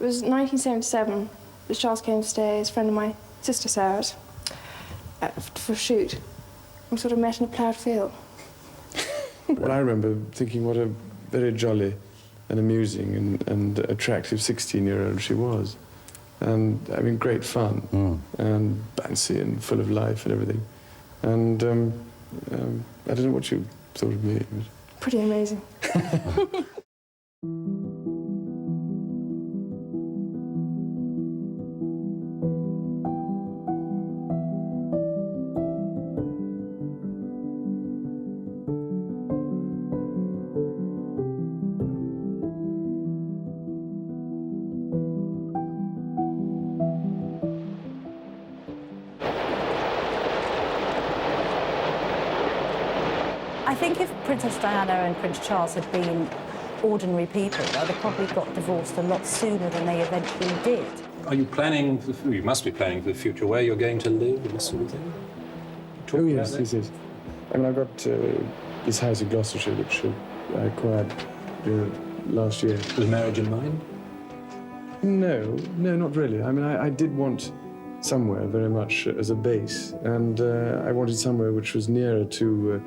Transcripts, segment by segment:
It was 1977. Charles came to stay as a friend of my sister Sarah's for a shoot. We sort of met in a ploughed field. Well, I remember thinking what a very jolly and amusing and attractive 16-year-old she was. And, I mean, great fun, and bouncy and full of life and everything. And I don't know what you thought of me. But... Pretty amazing. I think if Princess Diana and Prince Charles had been ordinary people, they'd have probably got divorced a lot sooner than they eventually did. Are you planning, you must be planning for the future, where you're going to live and this sort of thing? Oh, yes, yes. I mean, I've got this house in Gloucestershire, which I acquired last year. With marriage in mind? No, not really. I mean, I did want somewhere very much as a base, and I wanted somewhere which was nearer to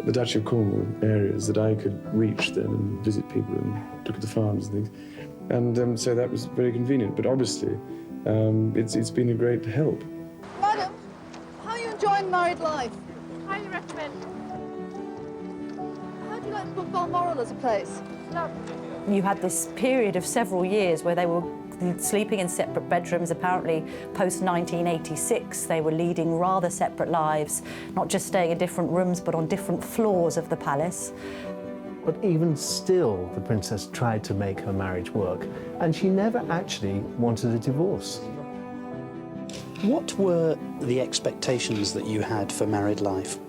the Duchy of Cornwall areas that I could reach then and visit people and look at the farms and things. And so that was very convenient. But obviously, it's been a great help. Madam, how are you enjoying married life? Highly recommend. How do you like Balmoral as a place? Lovely. You had this period of several years where they were sleeping in separate bedrooms. Apparently, post-1986, they were leading rather separate lives, not just staying in different rooms, but on different floors of the palace. But even still, the princess tried to make her marriage work, and she never actually wanted a divorce. What were the expectations that you had for married life?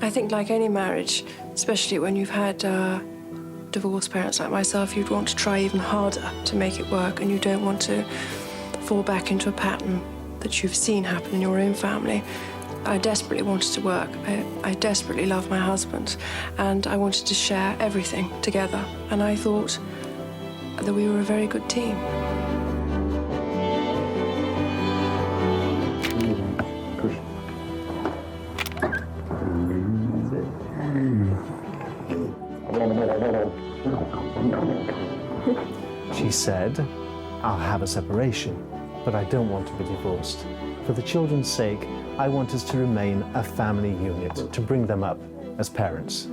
I think like any marriage, especially when you've had divorced parents like myself, you'd want to try even harder to make it work, and you don't want to fall back into a pattern that you've seen happen in your own family. I desperately wanted to work. I desperately loved my husband, and I wanted to share everything together. And I thought that we were a very good team. She said, "I'll have a separation, but I don't want to be divorced. For the children's sake, I want us to remain a family unit, to bring them up as parents."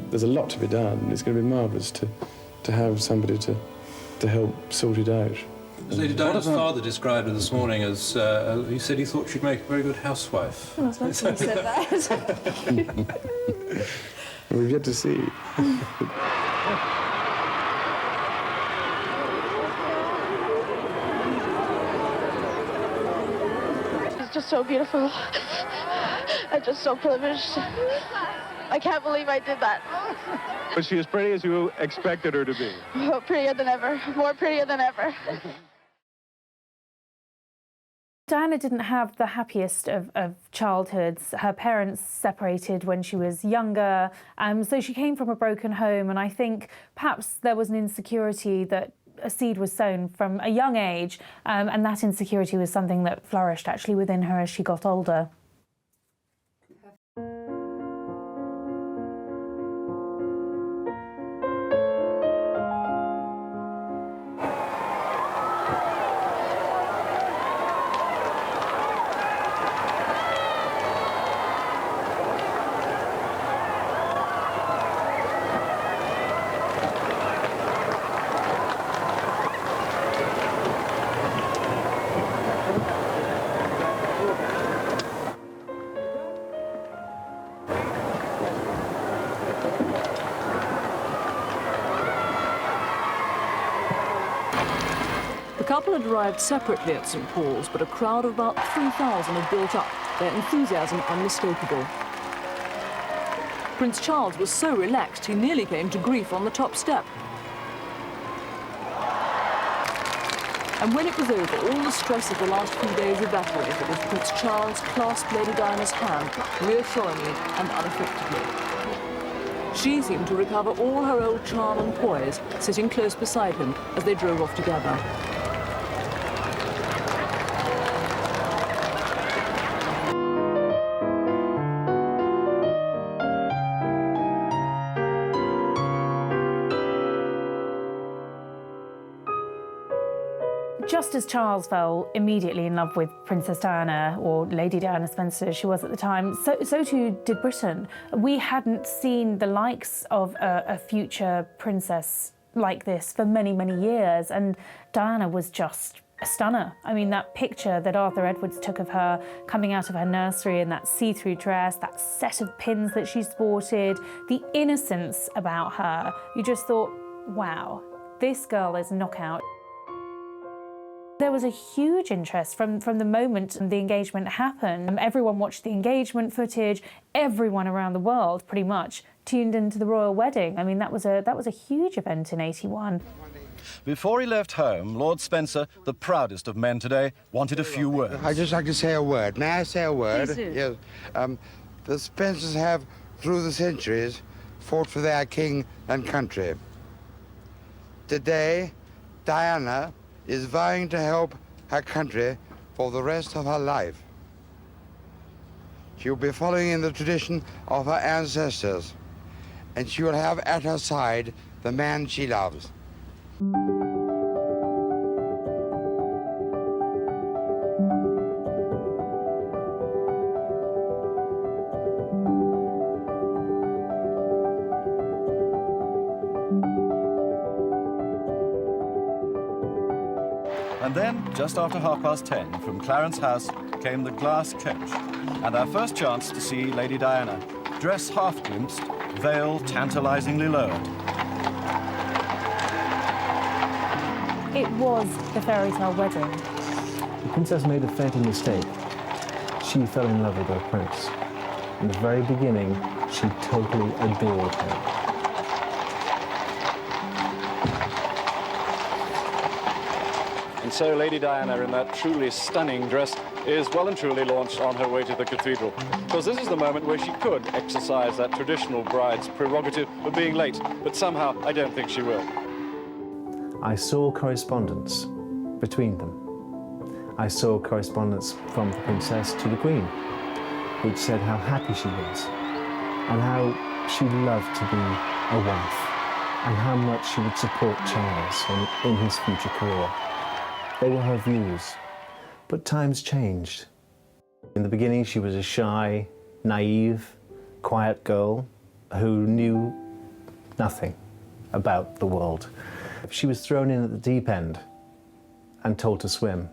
There's a lot to be done. It's going to be marvellous to have somebody to help sort it out. Lady Diana's father described her this morning as, he said he thought she'd make a very good housewife. I was not sure you said that. We've yet to see. It's just so beautiful. I'm just so privileged. I can't believe I did that. Was she as pretty as you expected her to be? Oh, prettier than ever. More prettier than ever. Diana didn't have the happiest of childhoods. Her parents separated when she was younger, so she came from a broken home, and I think perhaps there was an insecurity that a seed was sown from a young age, and that insecurity was something that flourished actually within her as she got older. The couple had arrived separately at St. Paul's, but a crowd of about 3,000 had built up their enthusiasm unmistakable. Prince Charles was so relaxed he nearly came to grief on the top step. And when it was over, all the stress of the last few days evaporated as Prince Charles clasped Lady Diana's hand reassuringly and unaffectedly. She seemed to recover all her old charm and poise, sitting close beside him as they drove off together. Just as Charles fell immediately in love with Princess Diana, or Lady Diana Spencer as she was at the time, so too did Britain. We hadn't seen the likes of a future princess like this for many, many years, and Diana was just a stunner. I mean, that picture that Arthur Edwards took of her coming out of her nursery in that see-through dress, that set of pins that she sported, the innocence about her, you just thought, wow, this girl is knockout. There was a huge interest from the moment the engagement happened. Everyone watched the engagement footage. Everyone around the world, pretty much, tuned into the royal wedding. I mean, that was a huge event in '81. Before he left home, Lord Spencer, the proudest of men today, wanted a few words. I'd just like to say a word. May I say a word? Please do. Yes. The Spencers have, through the centuries, fought for their king and country. Today, Diana is vowing to help her country for the rest of her life. She will be following in the tradition of her ancestors, and she will have at her side the man she loves. And then, just after 10:30, from Clarence House came the glass coach, and our first chance to see Lady Diana, dress half-glimpsed, veil tantalizingly lowered. It was the fairy tale wedding. The princess made a fatal mistake. She fell in love with her prince. In the very beginning, she totally adored him. And so Lady Diana, in that truly stunning dress, is well and truly launched on her way to the cathedral. Because this is the moment where she could exercise that traditional bride's prerogative of being late, but somehow I don't think she will. I saw correspondence between them. I saw correspondence from the princess to the queen, which said how happy she was, and how she loved to be a wife, and how much she would support Charles in his future career. They were her views, but times changed. In the beginning, she was a shy, naive, quiet girl who knew nothing about the world. She was thrown in at the deep end and told to swim.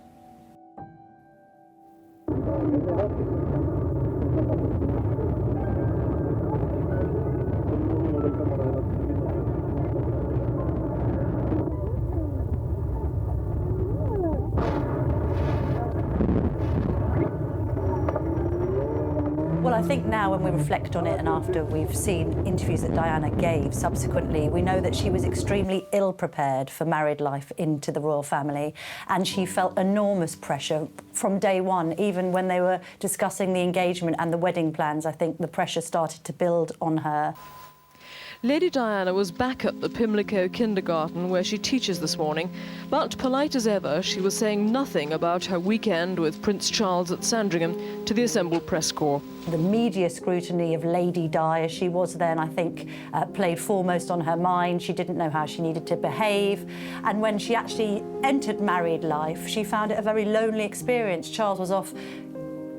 Well, I think now when we reflect on it and after we've seen interviews that Diana gave subsequently, we know that she was extremely ill-prepared for married life into the royal family, and she felt enormous pressure from day one. Even when they were discussing the engagement and the wedding plans, I think the pressure started to build on her. Lady Diana was back at the Pimlico kindergarten where she teaches this morning, but polite as ever, she was saying nothing about her weekend with Prince Charles at Sandringham to the assembled press corps. The media scrutiny of Lady Di, as she was then, I think, played foremost on her mind. She didn't know how she needed to behave. And when she actually entered married life, she found it a very lonely experience. Charles was off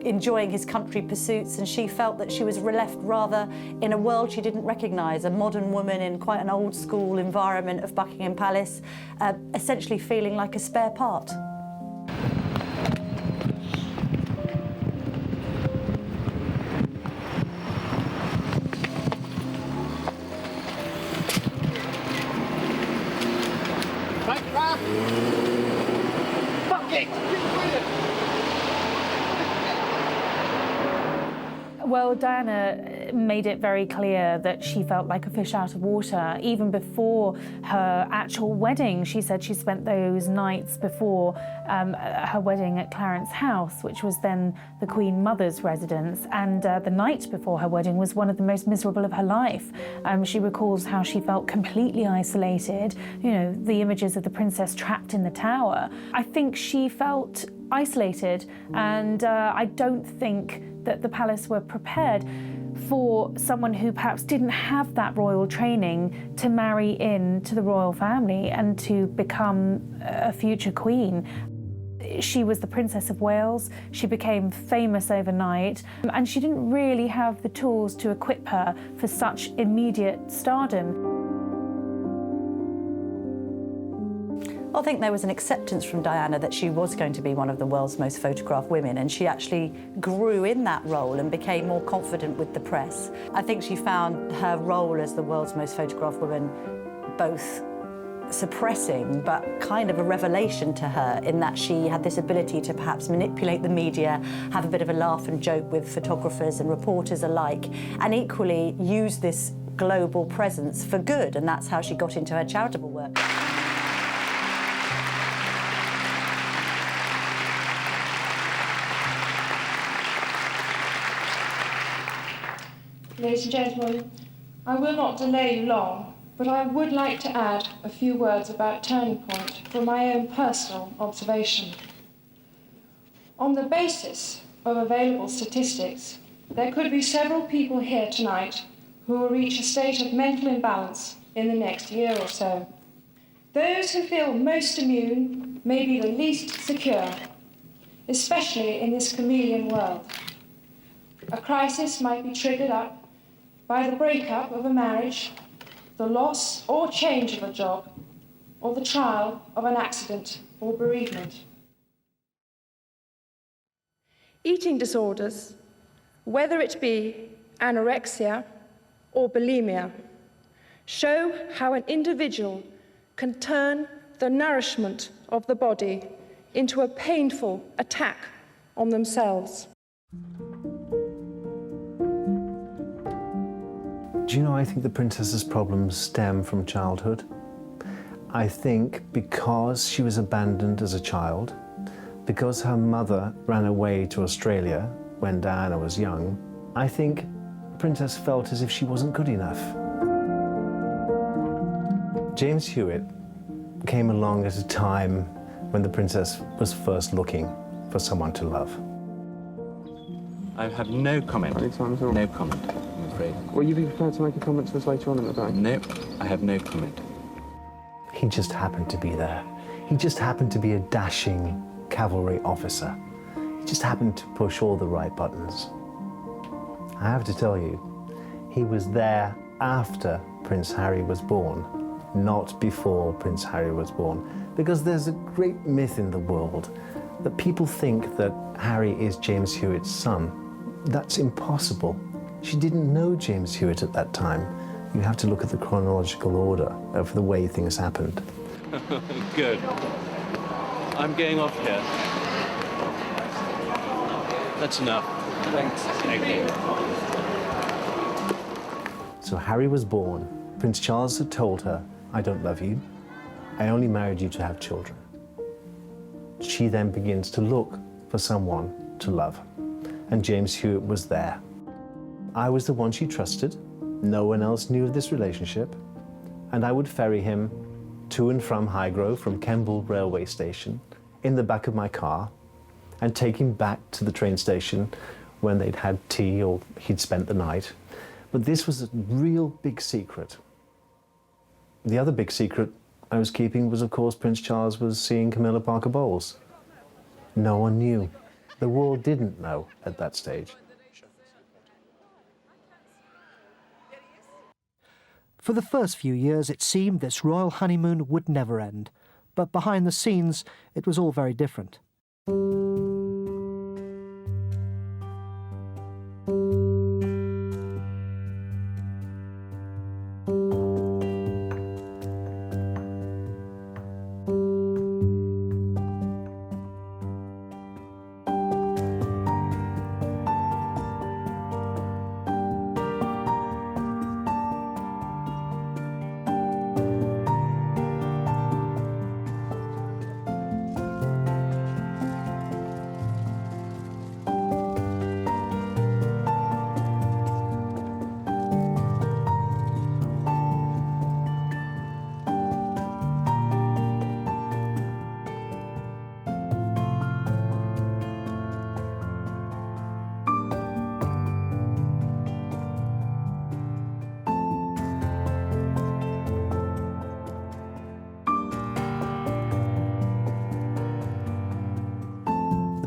enjoying his country pursuits, and she felt that she was left rather in a world she didn't recognise, a modern woman in quite an old school environment of Buckingham Palace, essentially feeling like a spare part. Well, Diana made it very clear that she felt like a fish out of water. Even before her actual wedding, she said she spent those nights before her wedding at Clarence House, which was then the Queen Mother's residence. And the night before her wedding was one of the most miserable of her life. She recalls how she felt completely isolated, you know, the images of the princess trapped in the tower. I think she felt isolated, and I don't think that the palace were prepared for someone who perhaps didn't have that royal training to marry into the royal family and to become a future queen. She was the Princess of Wales, she became famous overnight, and she didn't really have the tools to equip her for such immediate stardom. I think there was an acceptance from Diana that she was going to be one of the world's most photographed women, and she actually grew in that role and became more confident with the press. I think she found her role as the world's most photographed woman both suppressing but kind of a revelation to her, in that she had this ability to perhaps manipulate the media, have a bit of a laugh and joke with photographers and reporters alike, and equally use this global presence for good, and that's how she got into her charitable work. Ladies and gentlemen, I will not delay you long, but I would like to add a few words about Turning Point from my own personal observation. On the basis of available statistics, there could be several people here tonight who will reach a state of mental imbalance in the next year or so. Those who feel most immune may be the least secure, especially in this chameleon world. A crisis might be triggered up by the breakup of a marriage, the loss or change of a job, or the trial of an accident or bereavement. Eating disorders, whether it be anorexia or bulimia, show how an individual can turn the nourishment of the body into a painful attack on themselves. Do you know, I think the princess's problems stem from childhood. I think because she was abandoned as a child, because her mother ran away to Australia when Diana was young, I think the princess felt as if she wasn't good enough. James Hewitt came along at a time when the princess was first looking for someone to love. I have no comment. No comment, I'm afraid. Will you be prepared to make a comment to us later on in the day? No, I have no comment. He just happened to be there. He just happened to be a dashing cavalry officer. He just happened to push all the right buttons. I have to tell you, he was there after Prince Harry was born, not before Prince Harry was born, because there's a great myth in the world that people think that Harry is James Hewitt's son. That's impossible. She didn't know James Hewitt at that time. You have to look at the chronological order of the way things happened. Good. I'm going off here. That's enough. Thanks. Okay. So Harry was born. Prince Charles had told her, "I don't love you. I only married you to have children." She then begins to look for someone to love. And James Hewitt was there. I was the one she trusted. No one else knew of this relationship. And I would ferry him to and from Highgrove, from Kemble railway station, in the back of my car, and take him back to the train station when they'd had tea or he'd spent the night. But this was a real big secret. The other big secret I was keeping was, of course, Prince Charles was seeing Camilla Parker Bowles. No one knew. The world didn't know at that stage. For the first few years, it seemed this royal honeymoon would never end. But behind the scenes, it was all very different.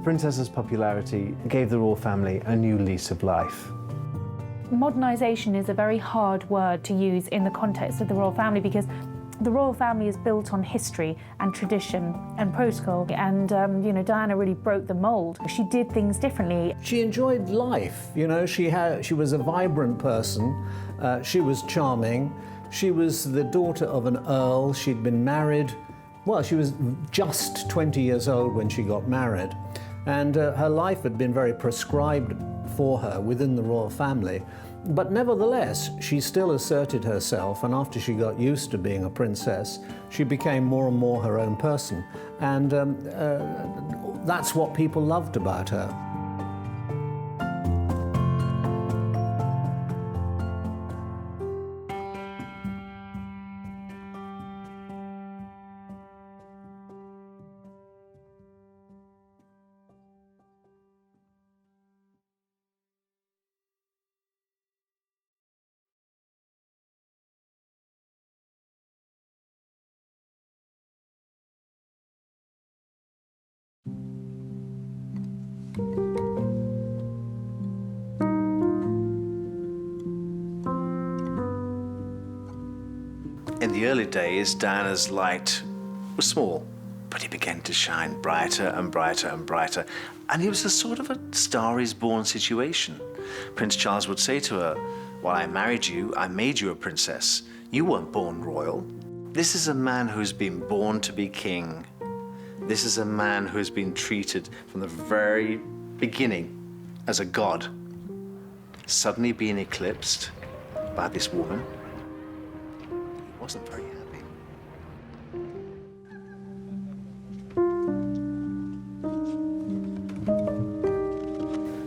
princess's popularity gave the royal family a new lease of life. Modernisation is a very hard word to use in the context of the royal family because the royal family is built on history and tradition and protocol, and you know, Diana really broke the mould. She did things differently. She enjoyed life, you know, she was a vibrant person, she was charming, she was the daughter of an earl, she'd been married, well, she was just 20 years old when she got married, and her life had been very prescribed for her within the royal family. But nevertheless, she still asserted herself, and after she got used to being a princess, she became more and more her own person. And that's what people loved about her. In the early days, Diana's light was small, but it began to shine brighter and brighter and brighter. And it was a sort of a Star is Born situation. Prince Charles would say to her, "While I married you, I made you a princess. You weren't born royal. This is a man who's been born to be king. This is a man who has been treated from the very beginning as a god. Suddenly being eclipsed by this woman, he wasn't very happy."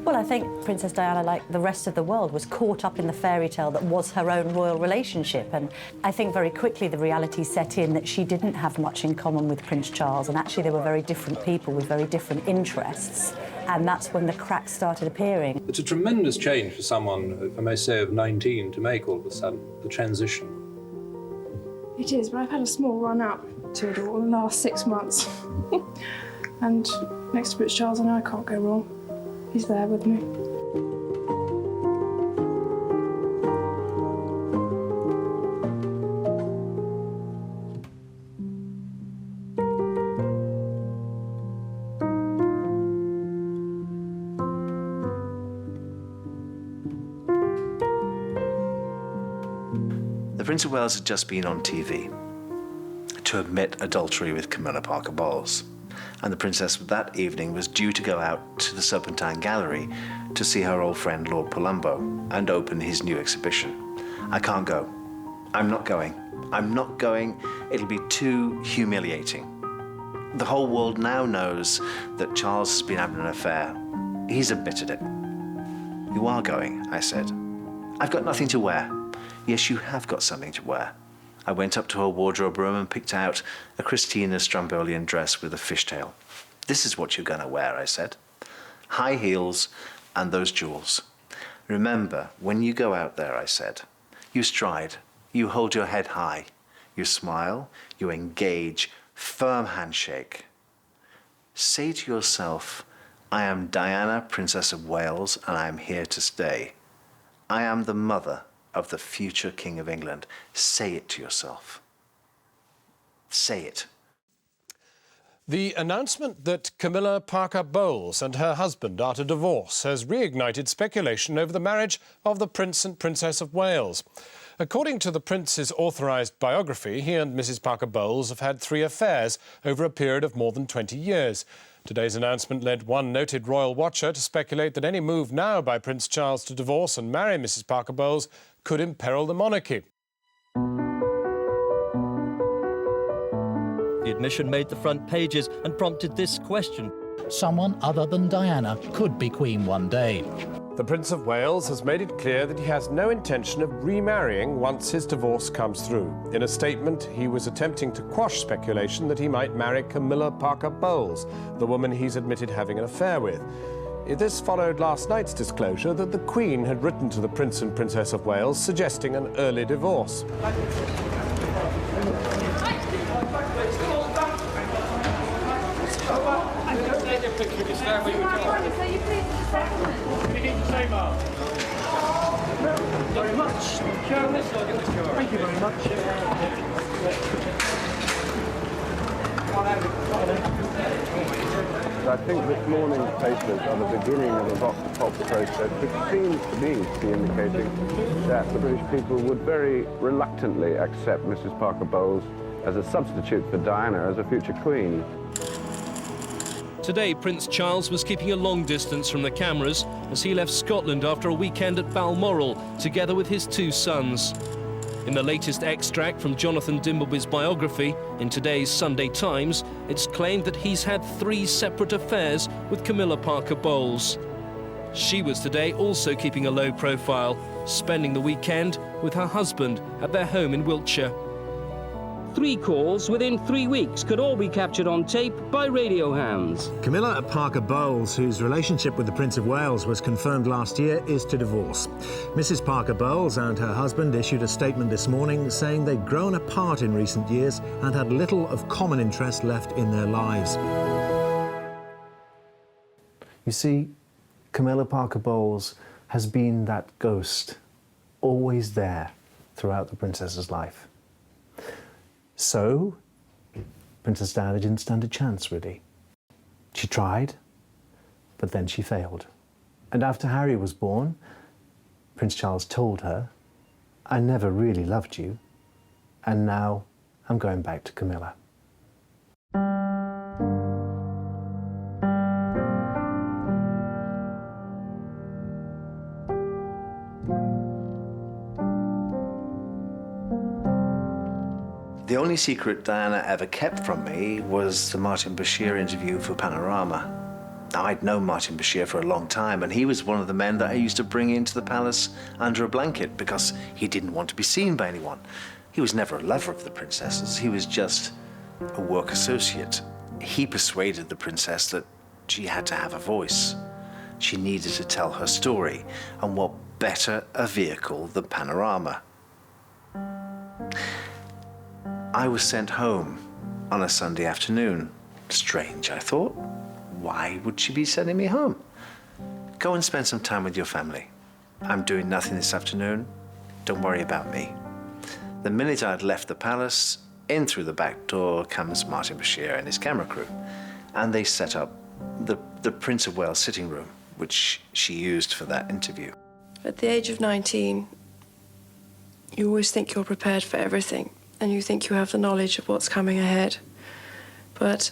Well, I think Princess Diana, like the rest of the world, was caught up in the fairy tale that was her own royal relationship. And I think very quickly the reality set in that she didn't have much in common with Prince Charles, and actually they were very different people with very different interests. And that's when the cracks started appearing. It's a tremendous change for someone, if I may say, of 19 to make all of a sudden, the transition. It is, but I've had a small run-up to it all in the last 6 months. And next to Prince Charles, I know I can't go wrong. He's there with me. The Prince of Wales had just been on TV to admit adultery with Camilla Parker Bowles, and the princess that evening was due to go out to the Serpentine Gallery to see her old friend Lord Palumbo and open his new exhibition. "I can't go. I'm not going. I'm not going. It'll be too humiliating. The whole world now knows that Charles has been having an affair. He's admitted it." "You are going," I said. "I've got nothing to wear." "Yes, you have got something to wear." I went up to her wardrobe room and picked out a Christina Strambolian dress with a fishtail. "This is what you're going to wear," I said. "High heels and those jewels. Remember, when you go out there," I said, "you stride, you hold your head high, you smile, you engage, firm handshake. Say to yourself, I am Diana, Princess of Wales, and I am here to stay. I am the mother of the future King of England." Say it to yourself. Say it. The announcement that Camilla Parker Bowles and her husband are to divorce has reignited speculation over the marriage of the Prince and Princess of Wales. According to the Prince's authorised biography, he and Mrs. Parker Bowles have had 3 affairs over a period of more than 20 years. Today's announcement led one noted royal watcher to speculate that any move now by Prince Charles to divorce and marry Mrs. Parker Bowles could imperil the monarchy. The admission made the front pages and prompted this question. Someone other than Diana could be Queen one day. The Prince of Wales has made it clear that he has no intention of remarrying once his divorce comes through. In a statement, he was attempting to quash speculation that he might marry Camilla Parker Bowles, the woman he's admitted having an affair with. This followed last night's disclosure that the Queen had written to the Prince and Princess of Wales suggesting an early divorce. picture of your family with John. So you please Anything to say, Mark? very much. Thank you very much. I think this morning's papers are the beginning of a vox-pop process, which seems to me to be indicating that the British people would very reluctantly accept Mrs. Parker Bowles as a substitute for Diana as a future queen. Today, Prince Charles was keeping a long distance from the cameras as he left Scotland after a weekend at Balmoral, together with his 2 sons. In the latest extract from Jonathan Dimbleby's biography in today's Sunday Times, it's claimed that he's had 3 separate affairs with Camilla Parker Bowles. She was today also keeping a low profile, spending the weekend with her husband at their home in Wiltshire. 3 calls within 3 weeks could all be captured on tape by radio hands. Camilla Parker Bowles, whose relationship with the Prince of Wales was confirmed last year, is to divorce. Mrs. Parker Bowles and her husband issued a statement this morning saying they'd grown apart in recent years and had little of common interest left in their lives. You see, Camilla Parker Bowles has been that ghost, always there throughout the princess's life. So, Princess Diana didn't stand a chance, really. She tried, but then she failed. And after Harry was born, Prince Charles told her, "I never really loved you, and now I'm going back to Camilla." The only secret Diana ever kept from me was the Martin Bashir interview for Panorama. Now, I'd known Martin Bashir for a long time, and he was one of the men that I used to bring into the palace under a blanket because he didn't want to be seen by anyone. He was never a lover of the princesses. He was just a work associate. He persuaded the princess that she had to have a voice. She needed to tell her story, and what better a vehicle than Panorama? I was sent home on a Sunday afternoon. Strange, I thought. Why would she be sending me home? Go and spend some time with your family. I'm doing nothing this afternoon. Don't worry about me. The minute I'd left the palace, in through the back door comes Martin Bashir and his camera crew. And they set up the Prince of Wales sitting room, which she used for that interview. At the age of 19, you always think you're prepared for everything, and you think you have the knowledge of what's coming ahead. But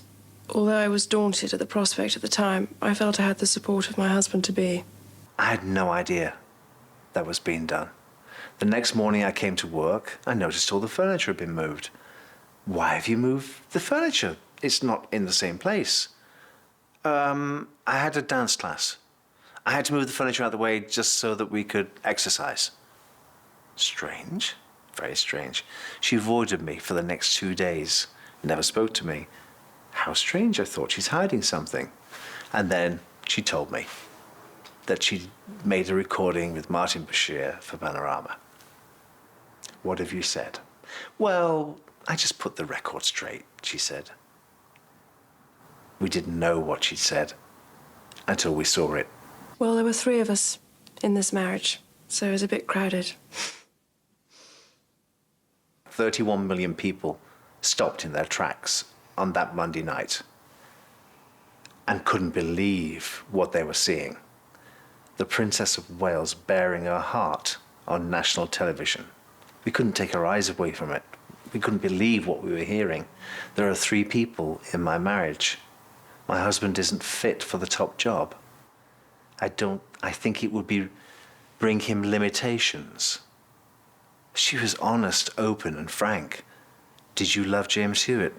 although I was daunted at the prospect at the time, I felt I had the support of my husband-to-be. I had no idea that was being done. The next morning I came to work, I noticed all the furniture had been moved. Why have you moved the furniture? It's not in the same place. I had a dance class. I had to move the furniture out of the way just so that we could exercise. Strange. Very strange. She avoided me for the next 2 days, never spoke to me. How strange, I thought. She's hiding something. And then she told me that she'd made a recording with Martin Bashir for Panorama. What have you said? Well, I just put the record straight, she said. We didn't know what she'd said until we saw it. Well, there were 3 of us in this marriage, so it was a bit crowded. 31 million people stopped in their tracks on that Monday night and couldn't believe what they were seeing. The Princess of Wales bearing her heart on national television. We couldn't take our eyes away from it. We couldn't believe what we were hearing. There are 3 people in my marriage. My husband isn't fit for the top job. I think it would bring him limitations. She was honest, open, and frank. Did you love James Hewitt?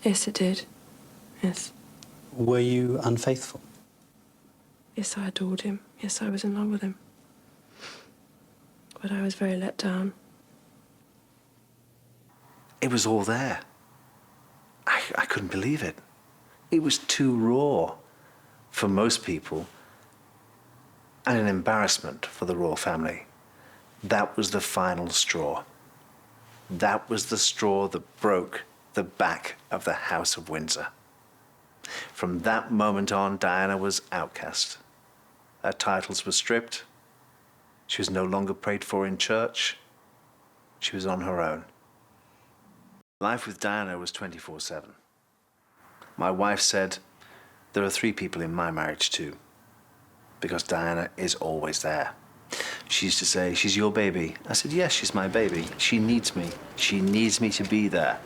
Yes, it did. Yes. Were you unfaithful? Yes, I adored him. Yes, I was in love with him. But I was very let down. It was all there. I couldn't believe it. It was too raw for most people and an embarrassment for the royal family. That was the final straw. That was the straw that broke the back of the House of Windsor. From that moment on, Diana was outcast. Her titles were stripped. She was no longer prayed for in church. She was on her own. Life with Diana was 24/7. My wife said, there are 3 people in my marriage too, because Diana is always there. She used to say, she's your baby. I said, yes, she's my baby. She needs me. She needs me to be there.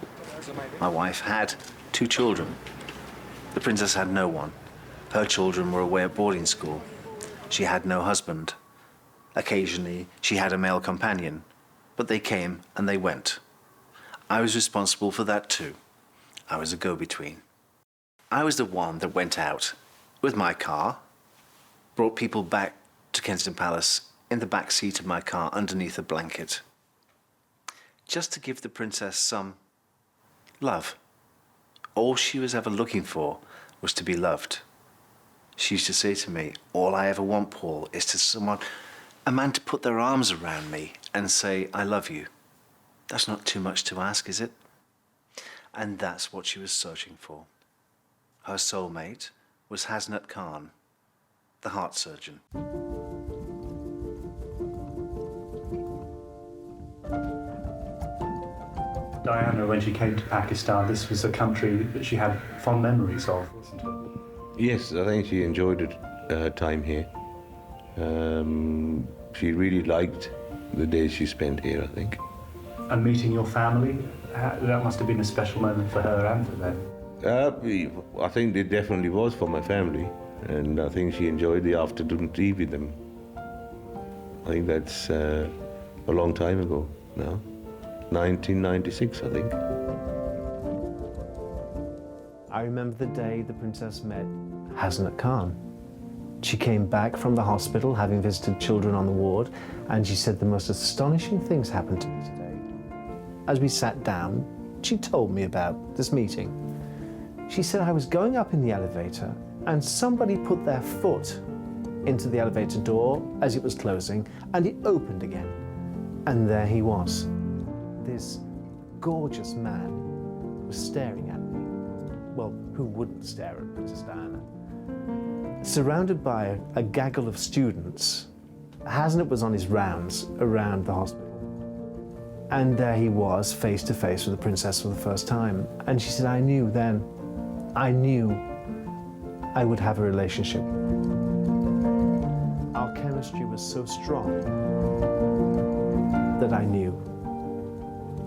My wife had 2 children. The princess had no one. Her children were away at boarding school. She had no husband. Occasionally, she had a male companion, but they came and they went. I was responsible for that too. I was a go-between. I was the one that went out with my car, brought people back to Kensington Palace in the back seat of my car underneath a blanket, just to give the princess some love. All she was ever looking for was to be loved. She used to say to me, all I ever want, Paul, is a man to put their arms around me and say, I love you. That's not too much to ask, is it? And that's what she was searching for. Her soulmate was Hasnat Khan, the heart surgeon. Diana, when she came to Pakistan, this was a country that she had fond memories of, wasn't it? Yes, I think she enjoyed her time here. She really liked the days she spent here, I think. And meeting your family, that must have been a special moment for her and for them. I think it definitely was for my family, and I think she enjoyed the afternoon tea with them. I think that's a long time ago now. 1996, I think. I remember the day the princess met Hasnat Khan. She came back from the hospital, having visited children on the ward, and she said the most astonishing things happened to me today. As we sat down, she told me about this meeting. She said I was going up in the elevator and somebody put their foot into the elevator door as it was closing, and it opened again. And there he was. This gorgeous man was staring at me. Well, who wouldn't stare at Princess Diana? Surrounded by a gaggle of students, Hasnat was on his rounds around the hospital. And there he was, face to face with the princess for the first time. And she said, I knew I would have a relationship. Our chemistry was so strong that I knew.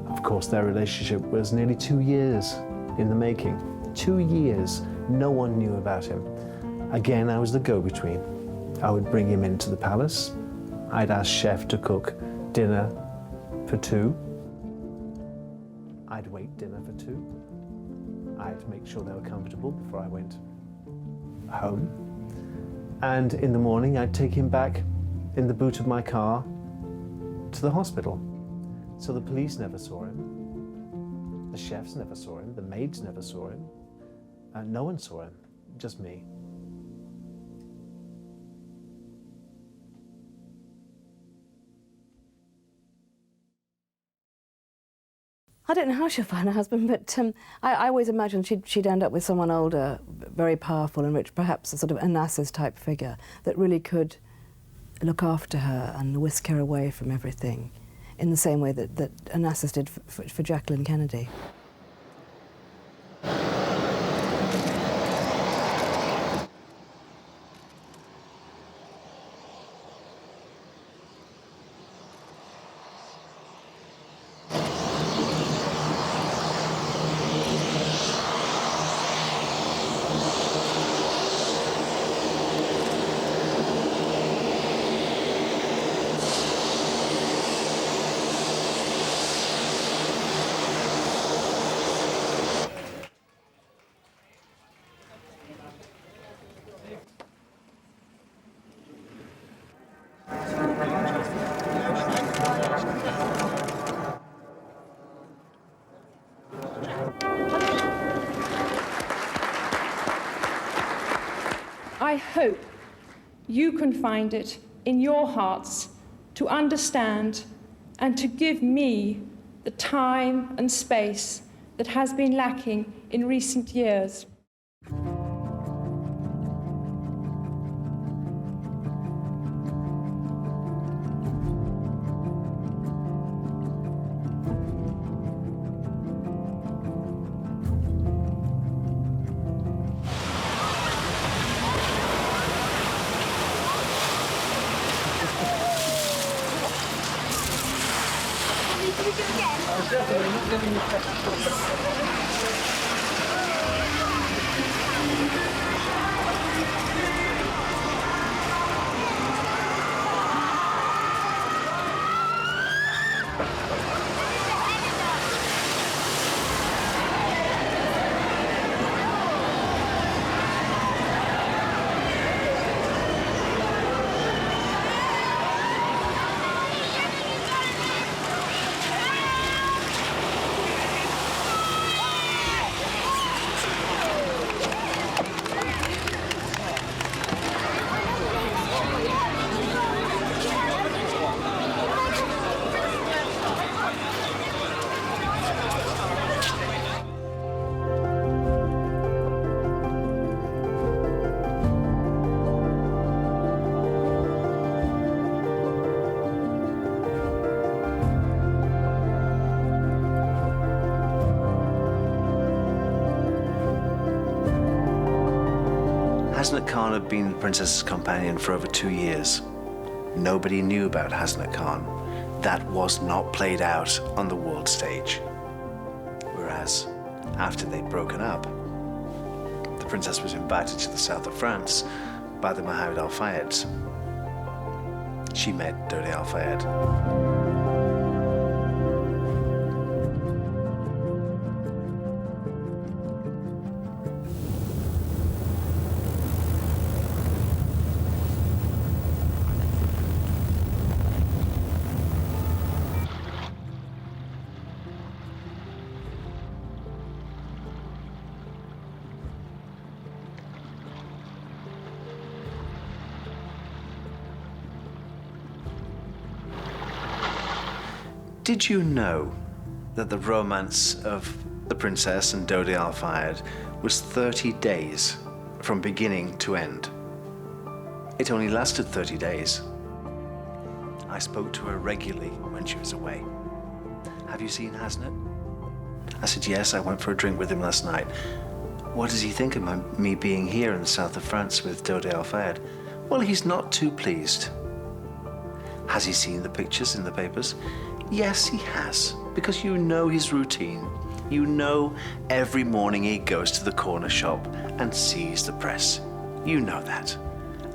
Of course, their relationship was nearly 2 years in the making. 2 years, no one knew about him. Again, I was the go-between. I would bring him into the palace. I'd ask chef to cook dinner for 2. I'd wait dinner for 2. I'd make sure they were comfortable before I went home. And in the morning, I'd take him back in the boot of my car to the hospital. So the police never saw him. The chefs never saw him. The maids never saw him. No one saw him, just me. I don't know how she'll find a husband, but I always imagined she'd end up with someone older, very powerful and rich, perhaps a sort of Onassis type figure that really could look after her and whisk her away from everything in the same way that Onassis did for Jacqueline Kennedy. I hope you can find it in your hearts to understand and to give me the time and space that has been lacking in recent years. Hasnat Khan had been the princess's companion for over 2 years. Nobody knew about Hasnat Khan. That was not played out on the world stage. Whereas, after they'd broken up, the princess was invited to the south of France by the Mohammed Al Fayeds. She met Dodi Al Fayed. Did you know that the romance of the princess and Dodi Al Fayed was 30 days from beginning to end? It only lasted 30 days. I spoke to her regularly when she was away. Have you seen Hasnat? I said, yes, I went for a drink with him last night. What does he think of me being here in the south of France with Dodi Al Fayed? Well, he's not too pleased. Has he seen the pictures in the papers? Yes, he has, because you know his routine. You know every morning he goes to the corner shop and sees the press. You know that.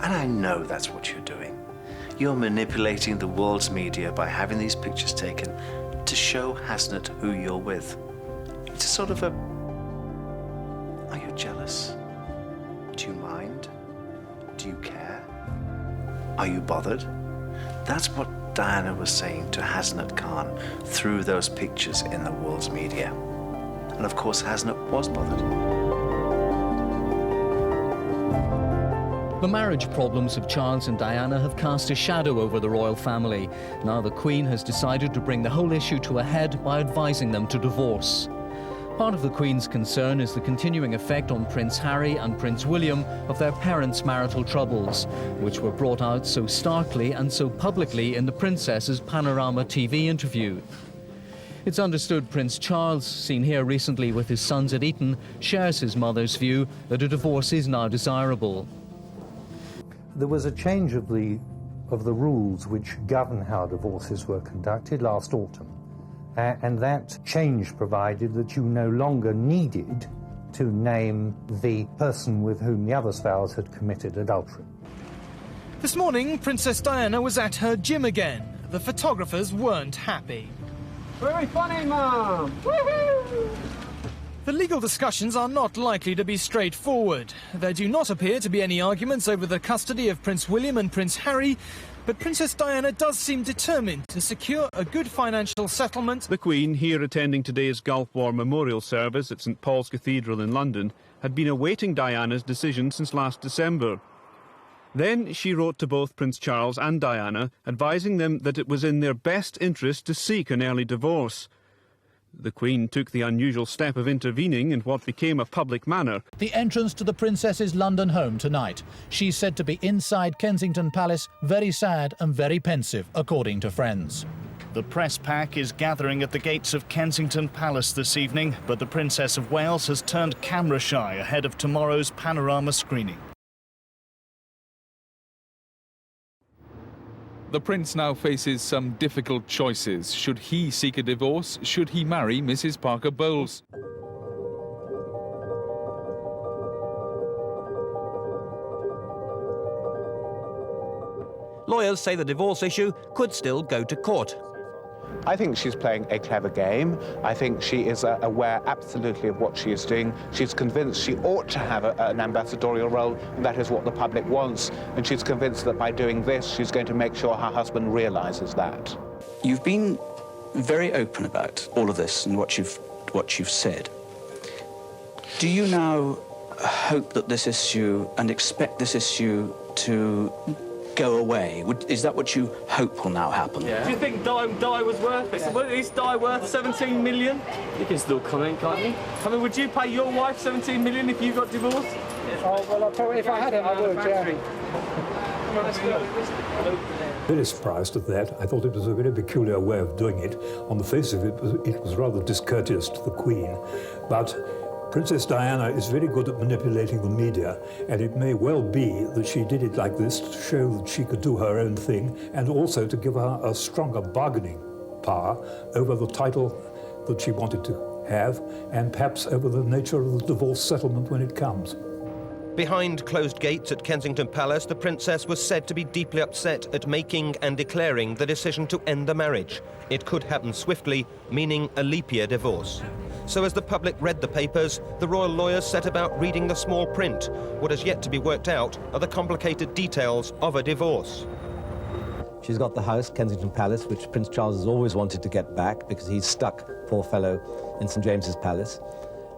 And I know that's what you're doing. You're manipulating the world's media by having these pictures taken to show Hasnat who you're with. It's a sort of a... Are you jealous? Do you mind? Do you care? Are you bothered? That's what Diana was saying to Hasnat Khan through those pictures in the world's media. And of course, Hasnat was bothered. The marriage problems of Charles and Diana have cast a shadow over the royal family. Now the Queen has decided to bring the whole issue to a head by advising them to divorce. Part of the Queen's concern is the continuing effect on Prince Harry and Prince William of their parents' marital troubles, which were brought out so starkly and so publicly in the Princess's Panorama TV interview. It's understood Prince Charles, seen here recently with his sons at Eton, shares his mother's view that a divorce is now desirable. There was a change of the rules which govern how divorces were conducted last autumn. And that change provided that you no longer needed to name the person with whom the other spouse had committed adultery. This morning, Princess Diana was at her gym again. The photographers weren't happy. Very funny, Mom! Woo-hoo! The legal discussions are not likely to be straightforward. There do not appear to be any arguments over the custody of Prince William and Prince Harry, but Princess Diana does seem determined to secure a good financial settlement. The Queen, here attending today's Gulf War Memorial Service at St Paul's Cathedral in London, had been awaiting Diana's decision since last December. Then she wrote to both Prince Charles and Diana, advising them that it was in their best interest to seek an early divorce. The Queen took the unusual step of intervening in what became a public manner. The entrance to the Princess's London home tonight. She's said to be inside Kensington Palace, very sad and very pensive, according to friends. The press pack is gathering at the gates of Kensington Palace this evening, but the Princess of Wales has turned camera shy ahead of tomorrow's Panorama screening. The Prince now faces some difficult choices. Should he seek a divorce? Should he marry Mrs. Parker Bowles? Lawyers say the divorce issue could still go to court. I think she's playing a clever game. I think she is aware absolutely of what she is doing. She's convinced she ought to have an ambassadorial role, and that is what the public wants. And she's convinced that by doing this, she's going to make sure her husband realises that. You've been very open about all of this and what you've said. Do you now hope that this issue and expect this issue to go away? Is that what you hope will now happen? Yeah. Do you think Di was worth it? Yeah. Is Di worth 17 million? You can still comment, can't you? I mean, would you pay your wife 17 million if you got divorced? Oh, well, probably if I had it, I would, yeah. Very surprised at that. I thought it was a very peculiar way of doing it. On the face of it, it was rather discourteous to the Queen. But Princess Diana is very good at manipulating the media, and it may well be that she did it like this to show that she could do her own thing, and also to give her a stronger bargaining power over the title that she wanted to have, and perhaps over the nature of the divorce settlement when it comes. Behind closed gates at Kensington Palace, the princess was said to be deeply upset at making and declaring the decision to end the marriage. It could happen swiftly, meaning a leap year divorce. So as the public read the papers, the royal lawyers set about reading the small print. What has yet to be worked out are the complicated details of a divorce. She's got the house, Kensington Palace, which Prince Charles has always wanted to get back because he's stuck, poor fellow, in St. James's Palace.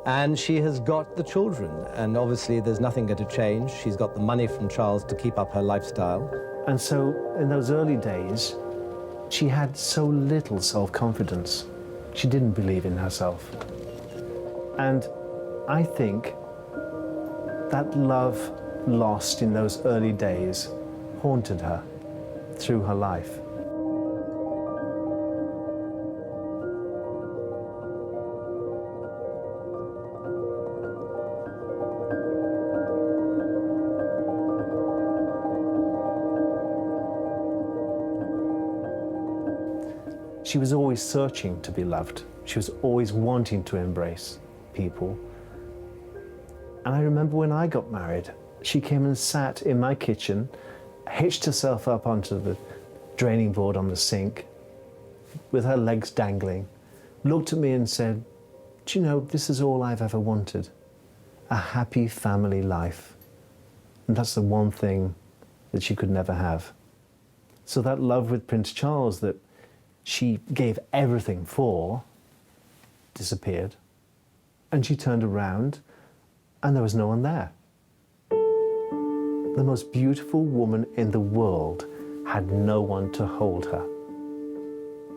And she has got the children, and obviously there's nothing going to change. She's got the money from Charles to keep up her lifestyle. And so in those early days, she had so little self-confidence. She didn't believe in herself. And I think that love lost in those early days haunted her through her life. She was always searching to be loved. She was always wanting to embrace people. And I remember when I got married, she came and sat in my kitchen, hitched herself up onto the draining board on the sink with her legs dangling, looked at me and said, "Do you know, this is all I've ever wanted, a happy family life." And that's the one thing that she could never have. So that love with Prince Charles that she gave everything for disappeared. And she turned around and there was no one there. The most beautiful woman in the world had no one to hold her.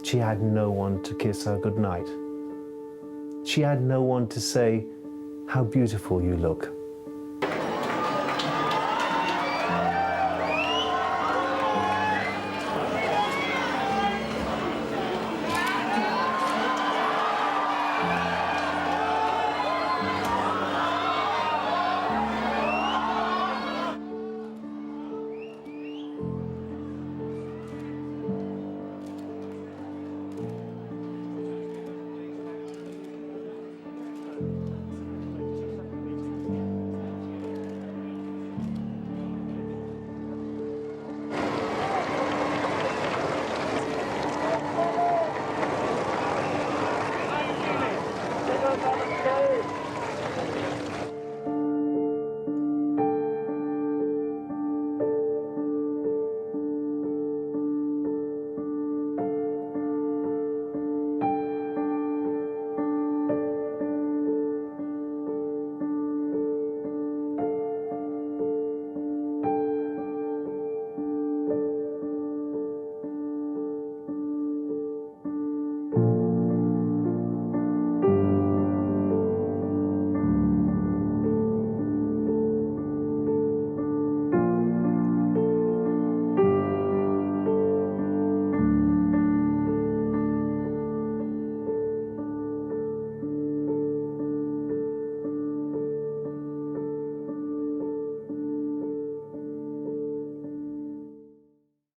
She had no one to kiss her goodnight. She had no one to say, "How beautiful you look."